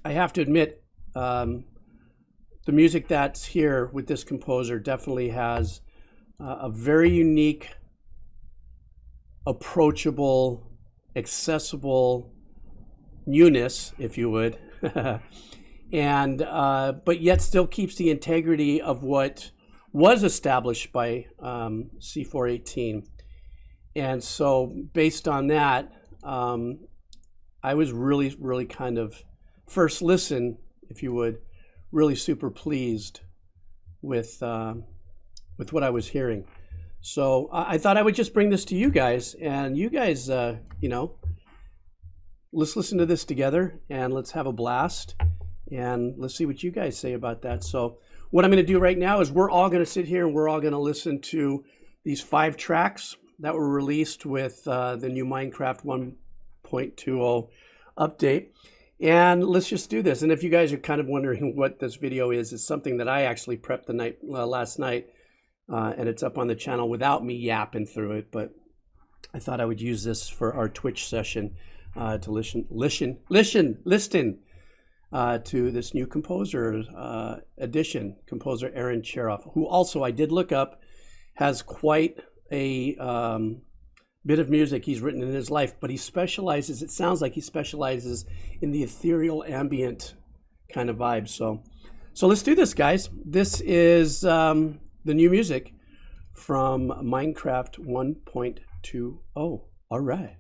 I have to admit, the music that's here with this composer definitely has a very unique, approachable, accessible newness, if you would, and but yet still keeps the integrity of what was established by C418. And so, based on that, I was really kind of first listen, if you would, really super pleased with what I was hearing. So I thought I would just bring this to you guys, and you guys, let's listen to this together and let's have a blast, and let's see what you guys say about that. So what I'm going to do right now is we're all going to sit here and we're all going to listen to these 5 tracks that were released with the new Minecraft 1.20 update. And let's just do this. And if you guys are kind of wondering what this video is, it's something that I actually prepped last night, and it's up on the channel without me yapping through it. But I thought I would use this for our Twitch session to listen to this new composer edition, composer Aaron Cherof, who also I did look up, has quite a bit of music he's written in his life, but he specializes, it sounds like he specializes in the ethereal ambient kind of vibe. So let's do this, guys. This is the new music from Minecraft 1.20. All right.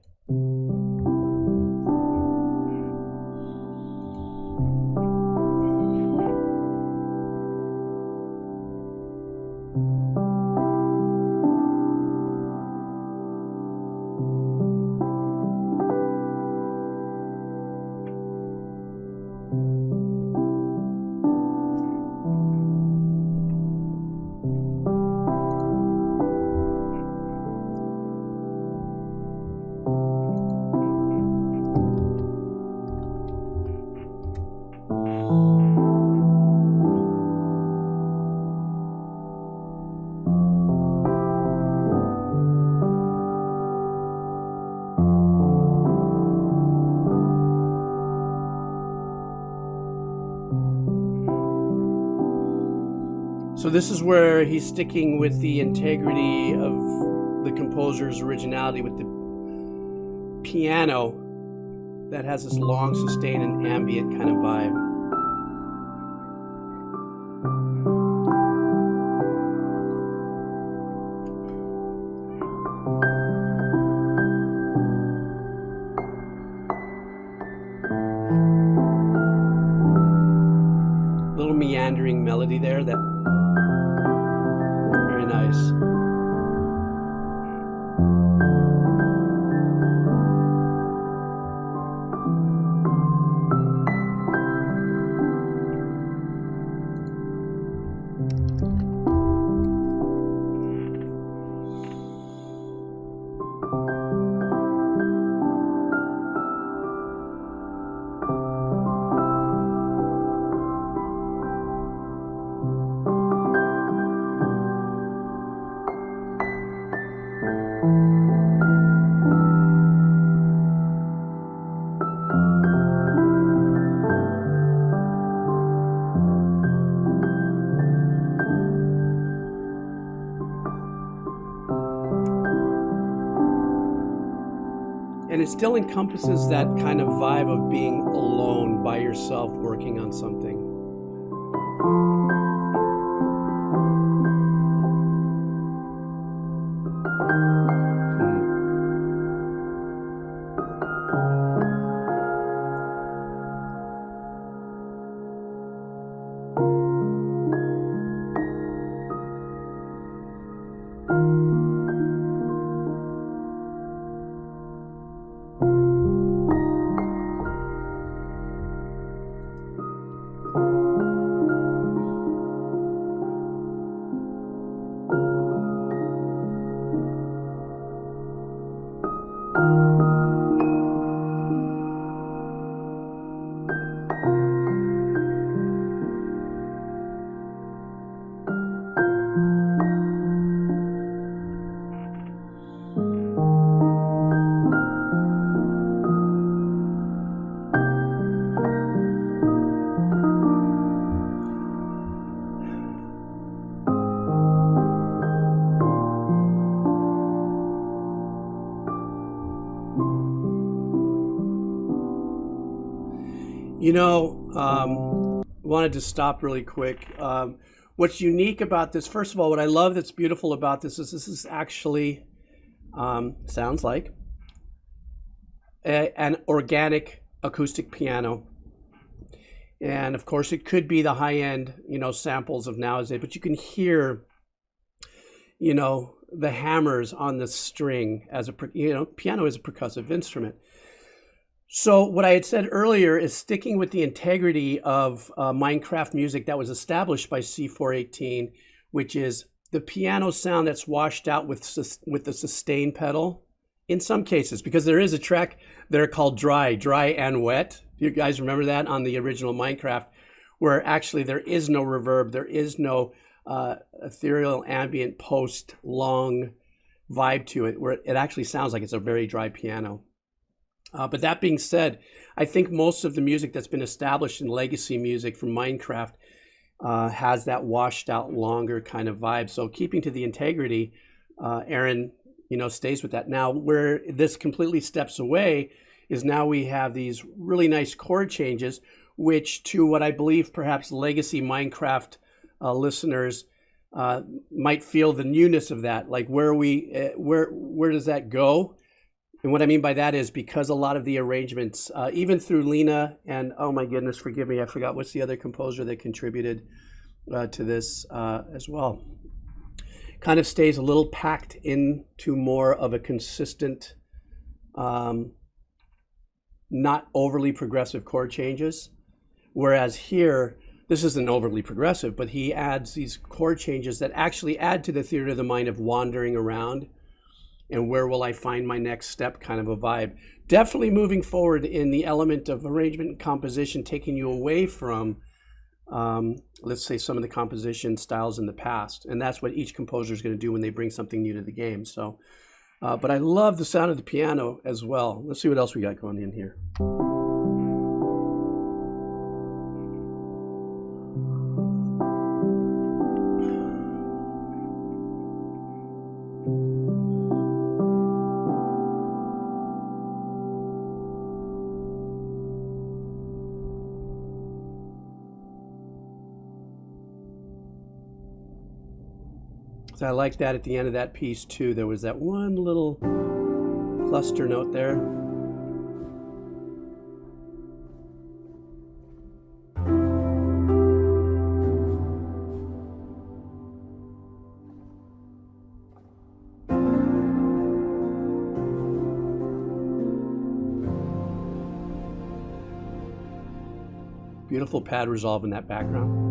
So this is where he's sticking with the integrity of the composer's originality with the piano that has this long, sustained, and ambient kind of vibe. Little meandering melody there that very nice. And it still encompasses that kind of vibe of being alone by yourself working on something. Wanted to stop really quick. What's unique about this, first of all, what I love that's beautiful about this is actually sounds like an organic acoustic piano. And of course, it could be the high-end, samples of nowadays, but you can hear, the hammers on the string as piano is a percussive instrument. So what I had said earlier is sticking with the integrity of Minecraft music that was established by C418, which is the piano sound that's washed out with the sustain pedal in some cases, because there is a track that are called dry and wet. You guys remember that on the original Minecraft, where actually there is no reverb, there is no ethereal ambient post long vibe to it, where it actually sounds like it's a very dry piano. But that being said, I think most of the music that's been established in legacy music from Minecraft has that washed out longer kind of vibe. So keeping to the integrity, Aaron, stays with that. Now where this completely steps away is now we have these really nice chord changes, which to what I believe perhaps legacy Minecraft listeners might feel the newness of that. Like where does that go? And what I mean by that is because a lot of the arrangements, even through Lena and, oh my goodness, forgive me, I forgot what's the other composer that contributed to this as well, kind of stays a little packed into more of a consistent, not overly progressive chord changes. Whereas here, this isn't overly progressive, but he adds these chord changes that actually add to the theater of the mind of wandering around and where will I find my next step kind of a vibe. Definitely moving forward in the element of arrangement and composition, taking you away from, let's say, some of the composition styles in the past. And that's what each composer is going to do when they bring something new to the game. So, but I love the sound of the piano as well. Let's see what else we got going in here. I like that at the end of that piece too. There was that one little cluster note there. Beautiful pad resolve in that background.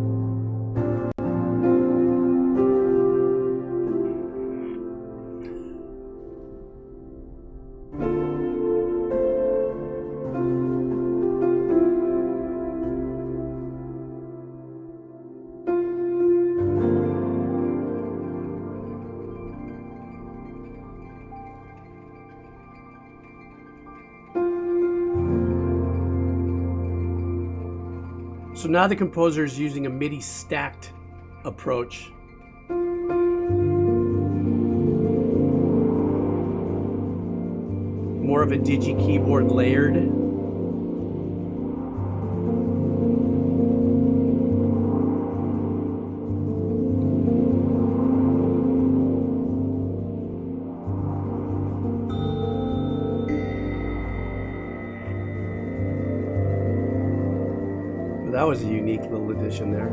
So now the composer is using a MIDI stacked approach. More of a digi keyboard layered. That was a unique little addition there.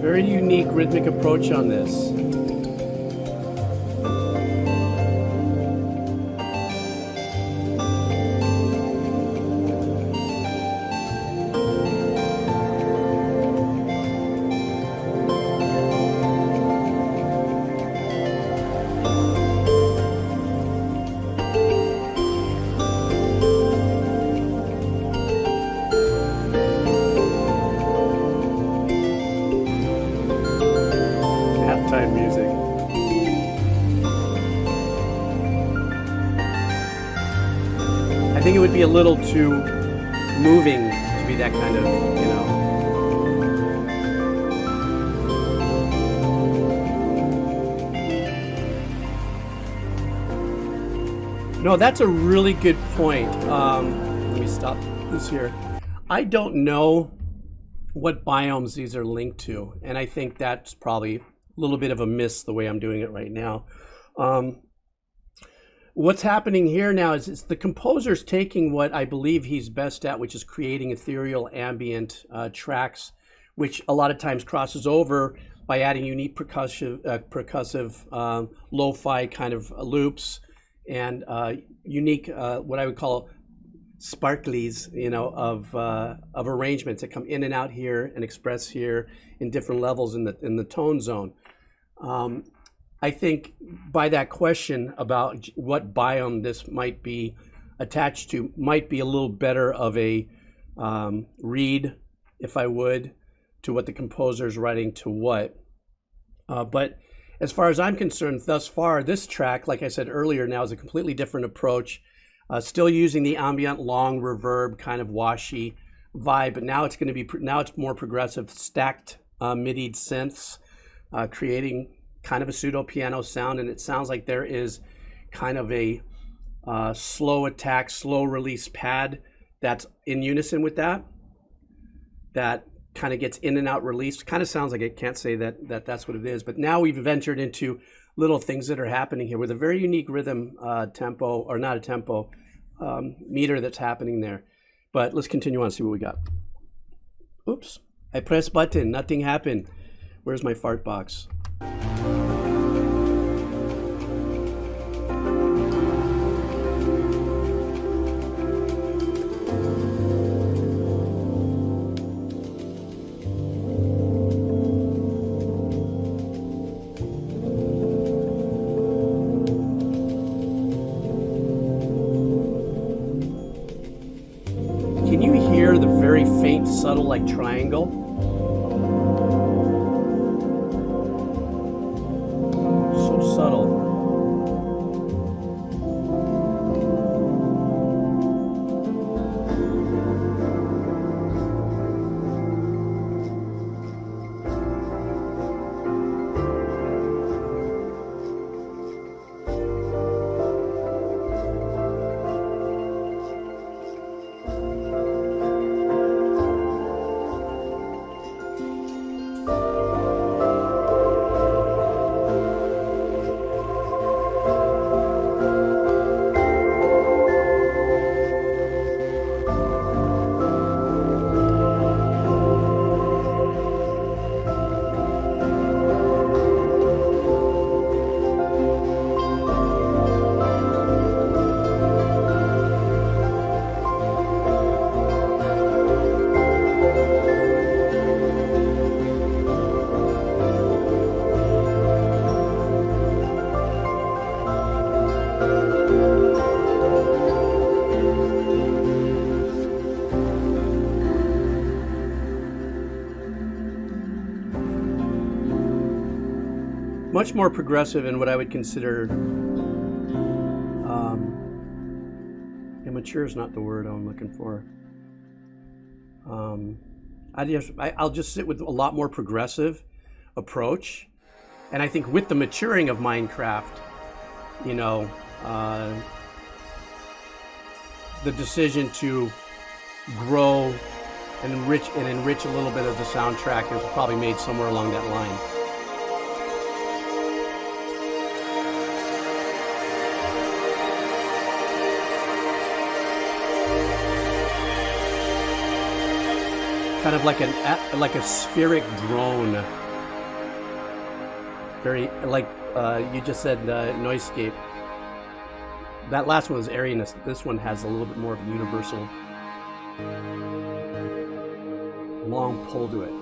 Very unique rhythmic approach on this. think it would be a little too moving to be that kind of, you know. No, that's a really good point. Let me stop this here. I don't know what biomes these are linked to, and I think that's probably a little bit of a miss the way I'm doing it right now. What's happening here now is it's the composer's taking what I believe he's best at, which is creating ethereal ambient tracks, which a lot of times crosses over by adding unique percussive lo-fi kind of loops and unique, what I would call sparklies, you know, of arrangements that come in and out here and express here in different levels in the tone zone. I think by that question about what biome this might be attached to might be a little better of a read, if I would, to what the composer is writing to what. But as far as I'm concerned, thus far, this track, like I said earlier, now is a completely different approach. Still using the ambient long reverb kind of washy vibe, but now it's going to be it's more progressive, stacked MIDI synths, creating kind of a pseudo piano sound, and it sounds like there is kind of a slow attack, slow release pad that's in unison with that. That kind of gets in and out released. Kind of sounds like it. Can't say that that's what it is, but now we've ventured into little things that are happening here with a very unique rhythm tempo, or not a tempo, meter that's happening there. But let's continue on, see what we got. Oops, I pressed button, nothing happened. Where's my fart box? Can you hear the very faint, subtle, like triangle? So subtle. Much more progressive in what I would consider immature is not the word I'm looking for. I'll just sit with a lot more progressive approach, and I think with the maturing of Minecraft, you know, the decision to grow and enrich a little bit of the soundtrack is probably made somewhere along that line. Kind of like a spheric drone. Very like you just said, noisescape. That last one was airiness. This one has a little bit more of a universal long pull to it.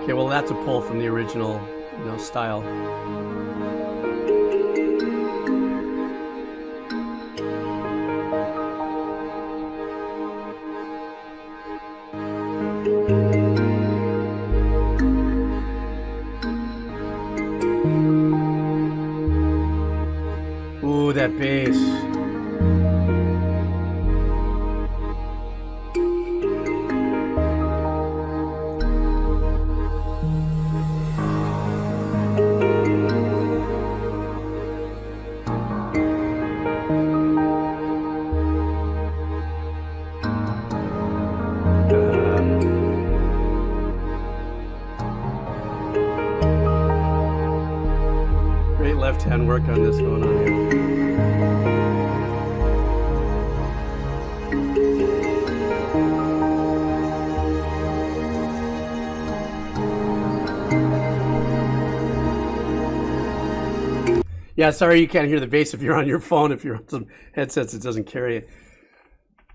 Okay, well that's a pull from the original style. Ooh, that bass. Great left-hand work on this going on here. Yeah, sorry you can't hear the bass if you're on your phone. If you're on some headsets, it doesn't carry it.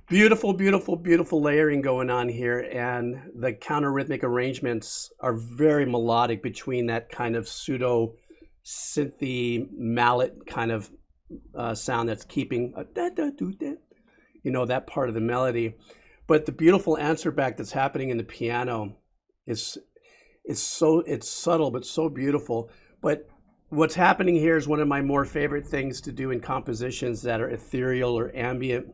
Beautiful, beautiful, beautiful layering going on here, and the counter rhythmic arrangements are very melodic between that kind of pseudo synthy mallet kind of sound that's keeping that part of the melody. But the beautiful answer back that's happening in the piano is it's subtle but so beautiful. But what's happening here is one of my more favorite things to do in compositions that are ethereal or ambient.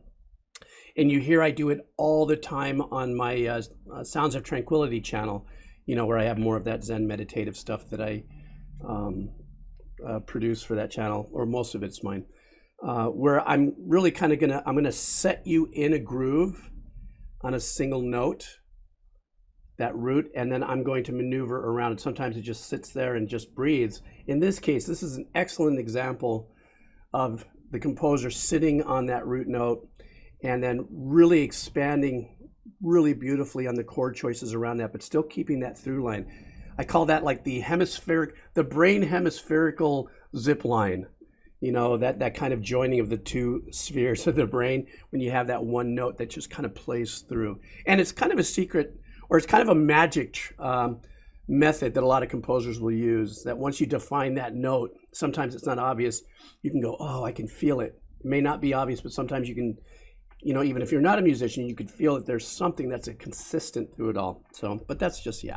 And you hear I do it all the time on my Sounds of Tranquility channel, where I have more of that Zen meditative stuff that I produce for that channel, or most of it's mine, where I'm really kind of I'm gonna set you in a groove on a single note, that root, and then I'm going to maneuver around it. Sometimes it just sits there and just breathes. In this case, this is an excellent example of the composer sitting on that root note and then really expanding really beautifully on the chord choices around that, but still keeping that through line. I call that like the brain hemispherical zip line, that kind of joining of the two spheres of the brain when you have that one note that just kind of plays through. And it's kind of a secret, or it's kind of a magic method that a lot of composers will use, that once you define that note, sometimes it's not obvious, you can go, oh, I can feel it. It may not be obvious, but sometimes you can, even if you're not a musician, you could feel that there's something that's consistent through it all. So, but that's just, yeah.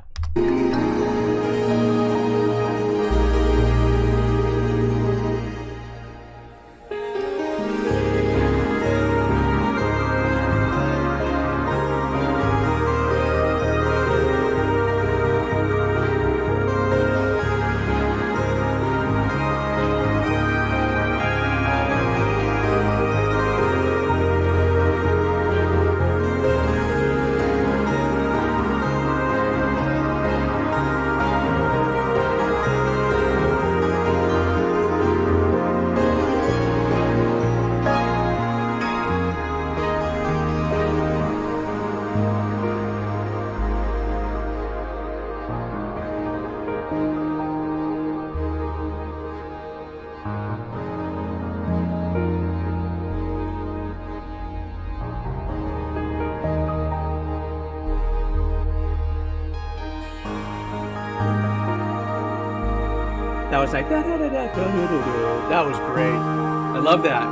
That was like da, da, da, da, da, da, da. That was great. I love that.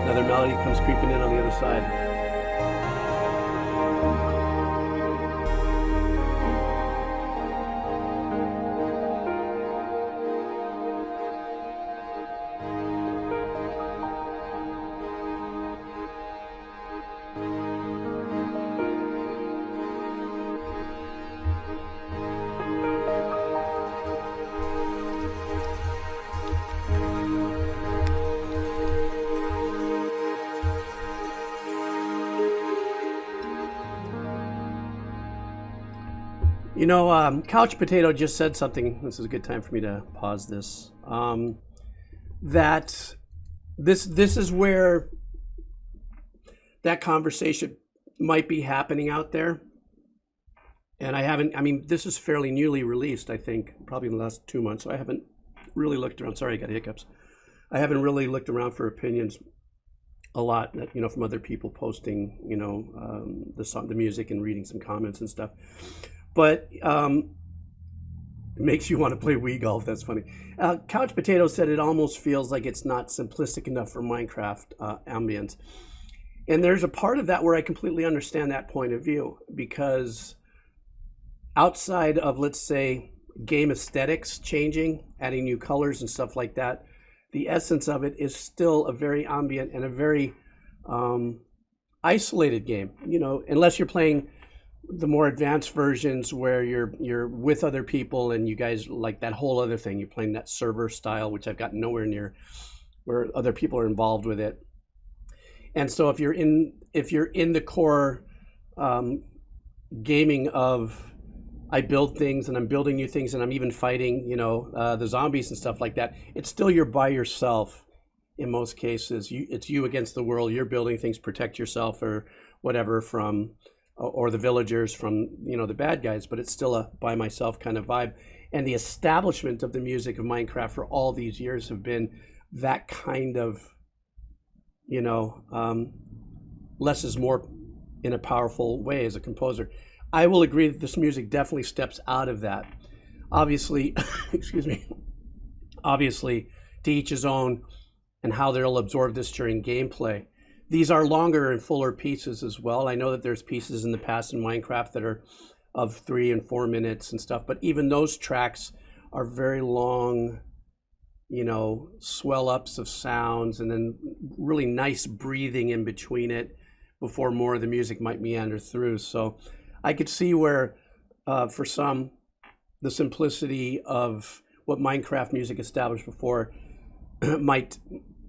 Another melody comes creeping in on the other side. Couch Potato just said something. This is a good time for me to pause this. That this is where that conversation might be happening out there. And this is fairly newly released, I think, probably in the last 2 months. So I haven't really looked around. Sorry, I got hiccups. I haven't really looked around for opinions a lot, from other people posting, the music and reading some comments and stuff. But it makes you want to play Wii golf. That's funny. Couch Potato said it almost feels like it's not simplistic enough for Minecraft ambient. And there's a part of that where I completely understand that point of view, because outside of, let's say, game aesthetics changing, adding new colors and stuff like that, the essence of it is still a very ambient and a very isolated game. You know, unless you're playing the more advanced versions where you're with other people and you guys like that whole other thing. You're playing that server style, which I've got nowhere near, where other people are involved with it. And so if you're in the core gaming of, I build things and I'm building new things and I'm even fighting, you know, the zombies and stuff like that, it's still you're by yourself in most cases. It's you against the world. You're building things, protect yourself or whatever from, or the villagers from, you know, the bad guys, but it's still a by myself kind of vibe. And the establishment of the music of Minecraft for all these years have been that kind of, you know, less is more in a powerful way as a composer. I will agree that this music definitely steps out of that. Obviously, excuse me, obviously to each his own and how they'll absorb this during gameplay. These are longer and fuller pieces as well. I know that there's pieces in the past in Minecraft that are of 3 and 4 minutes and stuff, but even those tracks are very long, you know, swell ups of sounds and then really nice breathing in between it before more of the music might meander through. So I could see where, for some, the simplicity of what Minecraft music established before might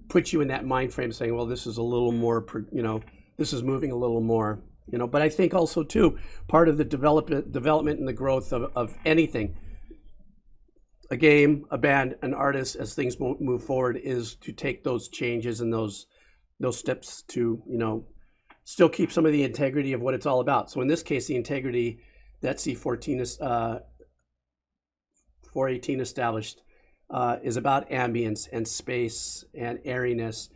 put you in that mind frame saying, well, this is a little more, you know, this is moving a little more, you know. But I think also too, part of the development and the growth of anything, a game, a band, an artist, as things move forward, is to take those changes and those steps to, you know, still keep some of the integrity of what it's all about. So in this case, the integrity that C14 is 418 established is about ambience and space and airiness.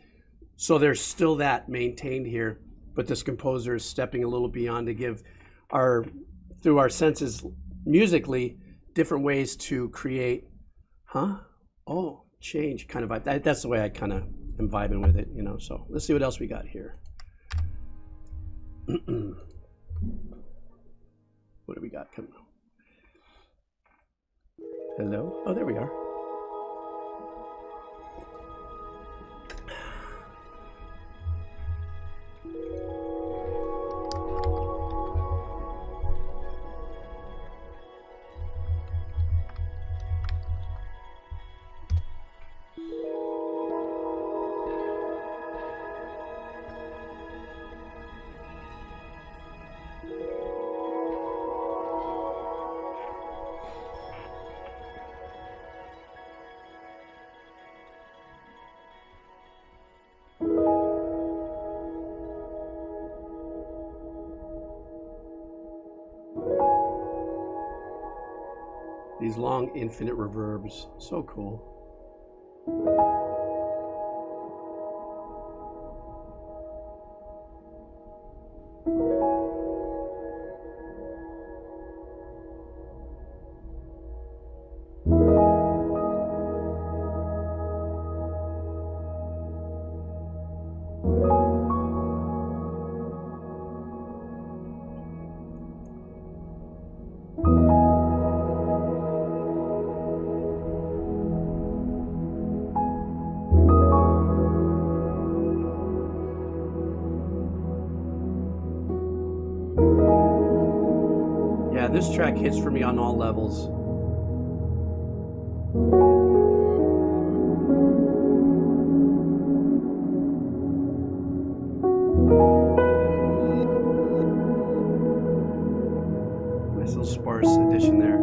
So there's still that maintained here, but this composer is stepping a little beyond to give through our senses musically, different ways to create, change kind of vibe. That's the way I kind of am vibing with it, you know. So let's see what else we got here. What do we got coming up? Hello? Oh, there we are. These long infinite reverbs, so cool. Yeah, this track hits for me on all levels. Nice little sparse addition there.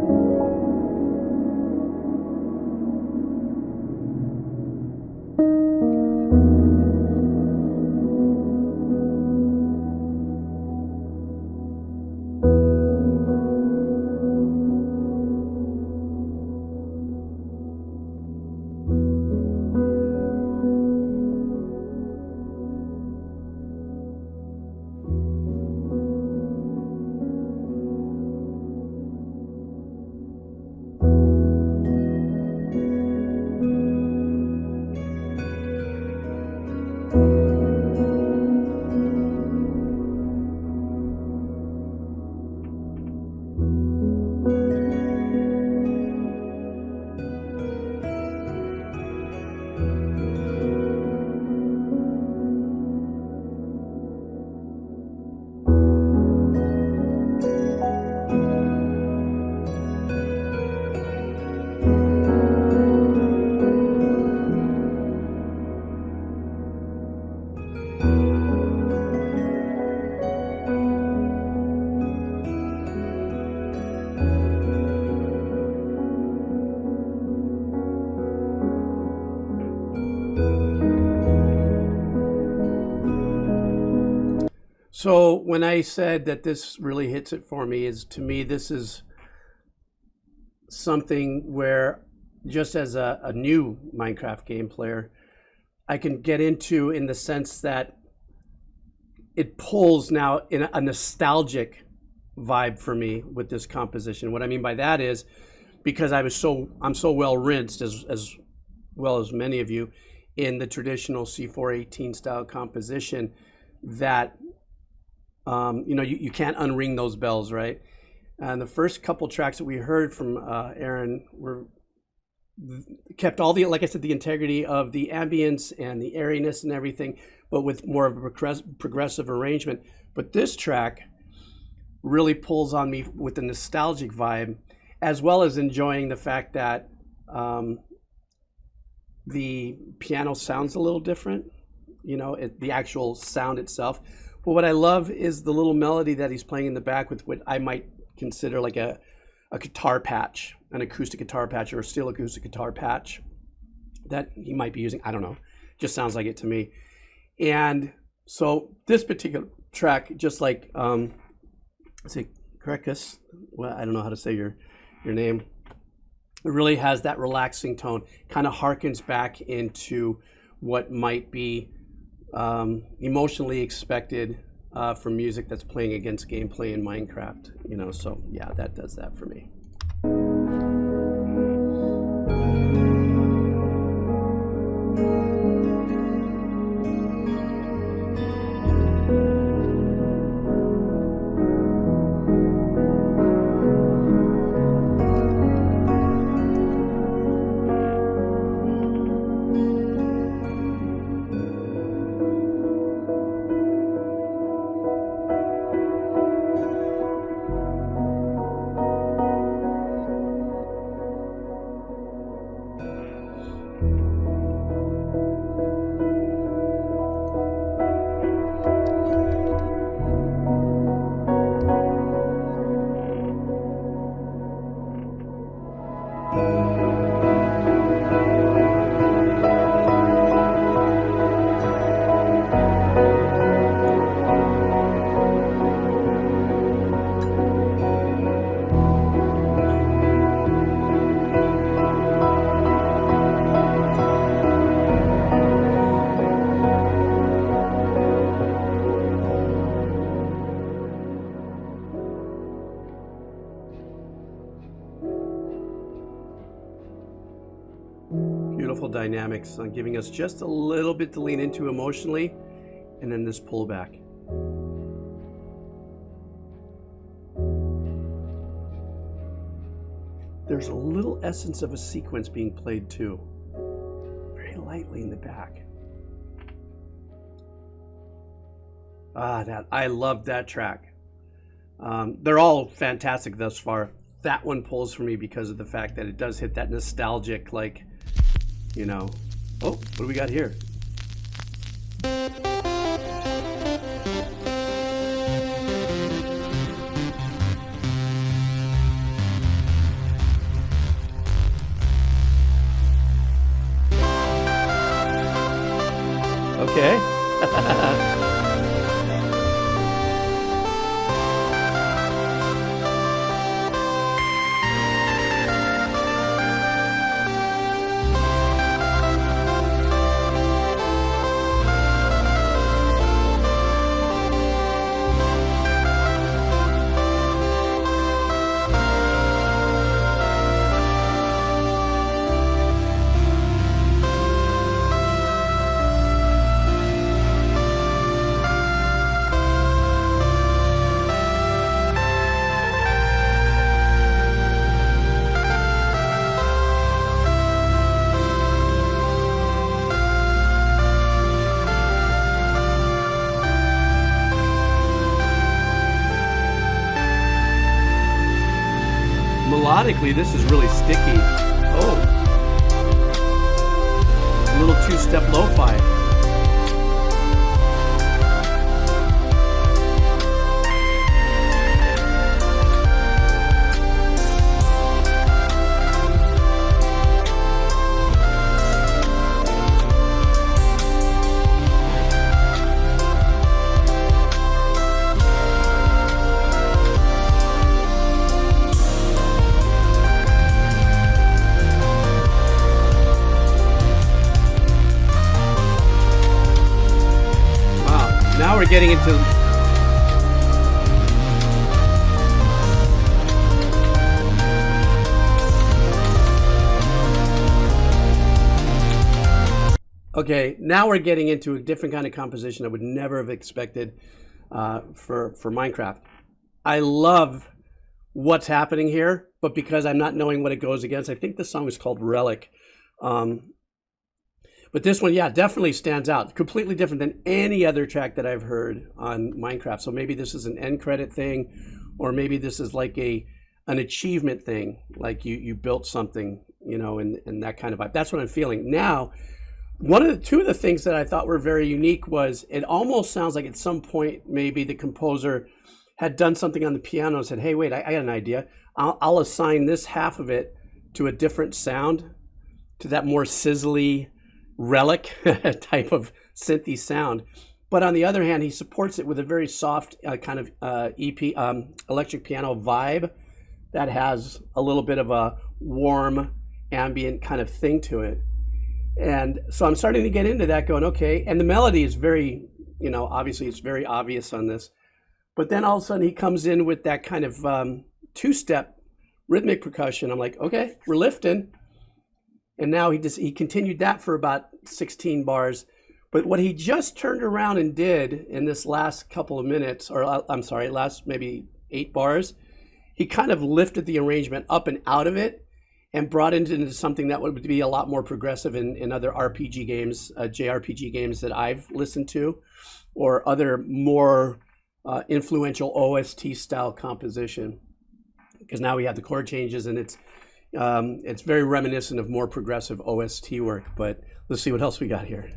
So when I said that this really hits it for me, is to me this is something where just as a new Minecraft game player, I can get into, in the sense that it pulls now in a nostalgic vibe for me with this composition. What I mean by that is, because I'm so well rinsed, as well as many of you, in the traditional C418 style composition, that you can't unring those bells, right? And the first couple tracks that we heard from Aaron kept all the, like I said, the integrity of the ambience and the airiness and everything, but with more of a progressive arrangement. But this track really pulls on me with the nostalgic vibe, as well as enjoying the fact that the piano sounds a little different, the actual sound itself. But what I love is the little melody that he's playing in the back with what I might consider like a guitar patch, an acoustic guitar patch, or a steel acoustic guitar patch that he might be using. I don't know. Just sounds like it to me. And so this particular track, just like, say, Krekus, well, I don't know how to say your name. It really has that relaxing tone, kind of harkens back into what might be emotionally expected from music that's playing against gameplay in Minecraft, so yeah, that does that for me. Beautiful dynamics on giving us just a little bit to lean into emotionally, and then this pullback. There's a little essence of a sequence being played too, very lightly in the back. I love that track. They're all fantastic thus far. That one pulls for me because of the fact that it does hit that nostalgic, like, oh, what do we got here? Okay. Melodically, this is really sticky. Oh, a little two-step lo-fi. we're getting into. Okay, now we're getting into a different kind of composition I would never have expected for Minecraft. I love what's happening here, but because I'm not knowing what it goes against, I think the song is called Relic. But this one, yeah, definitely stands out. Completely different than any other track that I've heard on Minecraft. So maybe this is an end credit thing, or maybe this is like an achievement thing, like you built something, you know, and that kind of vibe. That's what I'm feeling now. Two of the things that I thought were very unique was it almost sounds like at some point maybe the composer had done something on the piano and said, hey, wait, I got an idea. I'll assign this half of it to a different sound, to that more sizzly Relic type of synthy sound. But on the other hand, he supports it with a very soft kind of electric piano vibe that has a little bit of a warm ambient kind of thing to it. And so I'm starting to get into that going, okay. And the melody is very, you know, obviously it's very obvious on this. But then all of a sudden he comes in with that kind of two-step rhythmic percussion. I'm like, okay, we're lifting. And now he continued that for about 16 bars. But what he just turned around and did in this last couple of minutes, or I'm sorry, last maybe 8 bars, he kind of lifted the arrangement up and out of it and brought it into something that would be a lot more progressive in other RPG games, JRPG games that I've listened to, or other more influential OST style composition. Because now we have the chord changes, and it's very reminiscent of more progressive OST work. But let's see what else we got here.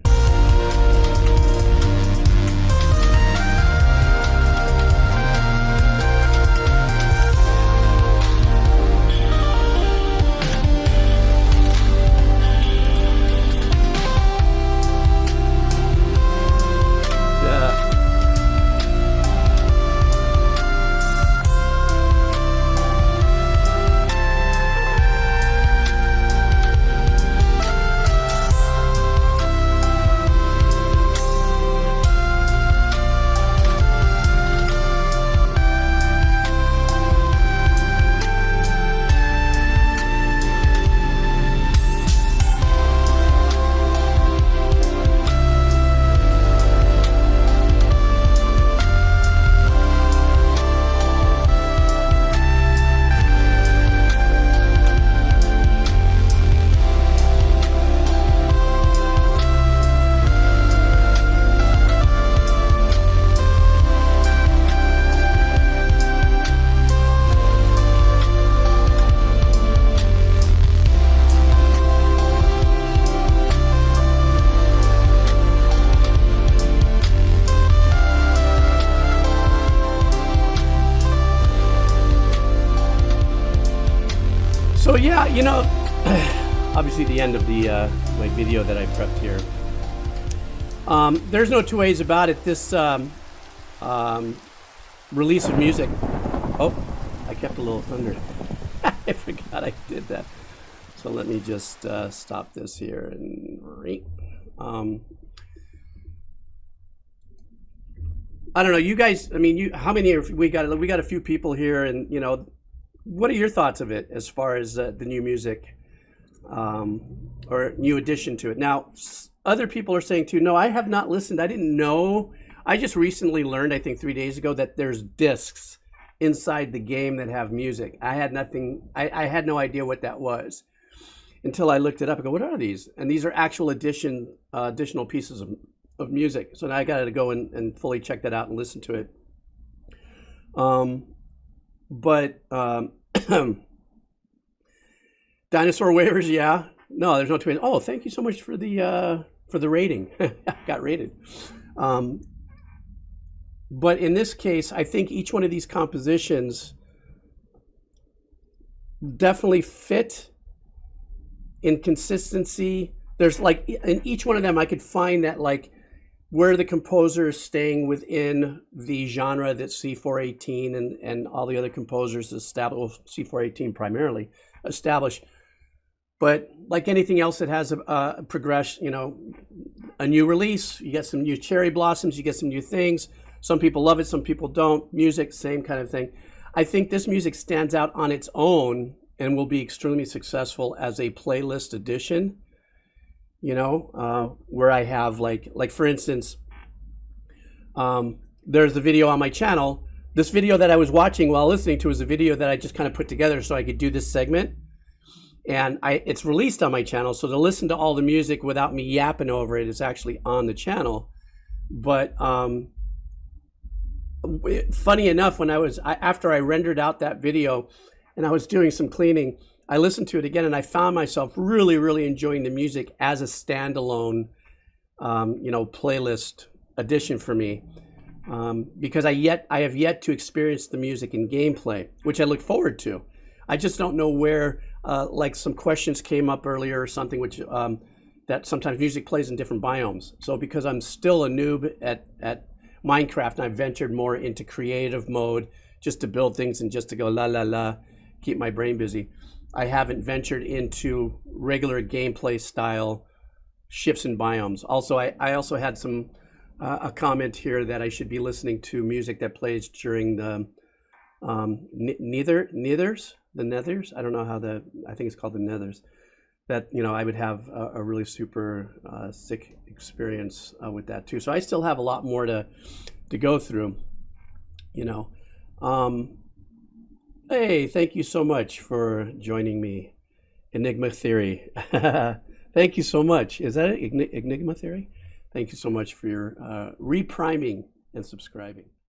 So yeah, you know, obviously the end of the my video that I prepped here. There's no two ways about it. This release of music. Oh, I kept a little thunder. I forgot I did that. So let me just stop this here and I don't know, you guys. I mean, how many? We got a few people here, and you know. What are your thoughts of it as far as the new music or new addition to it? Now, other people are saying too, no, I have not listened. I didn't know. I just recently learned, I think 3 days ago, that there's discs inside the game that have music. I had nothing. I had no idea what that was until I looked it up. I go, what are these? And these are actual additional pieces of music. So now I got to go and fully check that out and listen to it. But dinosaur waivers, yeah. No, there's no twins. Oh, thank you so much for the rating. Got rated. But in this case, I think each one of these compositions definitely fit in consistency. There's like in each one of them, I could find that like where the composer is staying within the genre that C418 and all the other composers established, C418 primarily established. But like anything else that has a progression, you know, a new release, you get some new cherry blossoms, you get some new things. Some people love it, some people don't. Music, same kind of thing. I think this music stands out on its own and will be extremely successful as a playlist addition, you know, where I have like for instance, there's the video on my channel. This video that I was watching while listening to is a video that I just kind of put together so I could do this segment. And it's released on my channel, so to listen to all the music without me yapping over it is actually on the channel. But funny enough, when after I rendered out that video and I was doing some cleaning, I listened to it again and I found myself really, really enjoying the music as a standalone, you know, playlist addition for me. Because I have yet to experience the music in gameplay, which I look forward to. I just don't know where, like some questions came up earlier or something, which that sometimes music plays in different biomes. So because I'm still a noob at Minecraft and I've ventured more into creative mode just to build things and just to go la la la, keep my brain busy, I haven't ventured into regular gameplay style shifts in biomes. Also, I also had some a comment here that I should be listening to music that plays during the nethers. I don't know how I think it's called the nethers. That, you know, I would have a really super sick experience with that too. So I still have a lot more to go through, you know. Hey, thank you so much for joining me. Enigma Theory. Thank you so much. Is that Enigma Theory? Thank you so much for your repriming and subscribing.